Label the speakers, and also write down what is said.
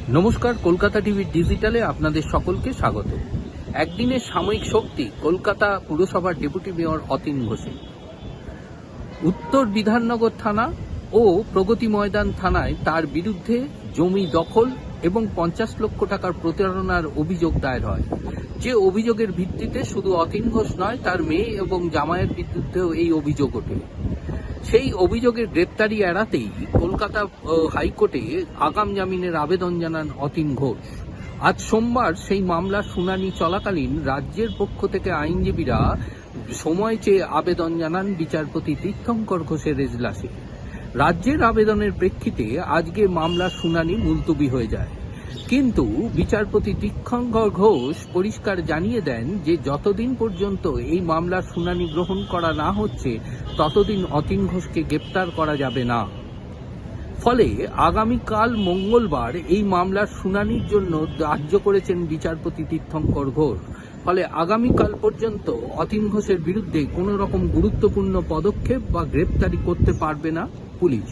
Speaker 1: নমস্কার, কলকাতা টিভি ডিজিটালে আপনাদের সকলকে স্বাগত। একদিনের সাময়িক শক্তি কলকাতা পুরসভার ডেপুটি মেয়র অতীন ঘোষের। উত্তর বিধাননগর থানা ও প্রগতি ময়দান থানায় তার বিরুদ্ধে জমি দখল এবং 50 লক্ষ টাকার প্রতারণার অভিযোগ দায়ের হয়। যে অভিযোগের ভিত্তিতে শুধু অতীন ঘোষ নয়, তার মেয়ে এবং জামাইয়ের বিরুদ্ধেও এই অভিযোগ ওঠে। সেই অভিযোগের গ্রেপ্তারি এড়াতেই কলকাতা হাইকোর্টে আগাম জামিনের আবেদন জানান অতীন ঘোষ। আজ সোমবার সেই মামলার শুনানি চলাকালীন রাজ্যের পক্ষ থেকে আইনজীবীরা সময় চেয়ে আবেদন জানান বিচারপতি তীর্থঙ্কর ঘোষের এজলাসে। রাজ্যের আবেদনের প্রেক্ষিতে আজকে মামলার শুনানি মুলতবি হয়ে যায়, কিন্তু বিচারপতি তীর্থঙ্কর ঘোষ পরিষ্কার জানিয়ে দেন যে যতদিন পর্যন্ত এই মামলার শুনানি গ্রহণ করা না হচ্ছে ততদিন অতীন ঘোষকে গ্রেপ্তার করা যাবে না। ফলে আগামীকাল মঙ্গলবার এই মামলার শুনানির জন্য ধার্য করেছেন বিচারপতি তীর্থঙ্কর ঘোষ। ফলে আগামীকাল পর্যন্ত অতীন ঘোষের বিরুদ্ধে কোনো রকম গুরুত্বপূর্ণ পদক্ষেপ বা গ্রেপ্তারি করতে পারবে না পুলিশ।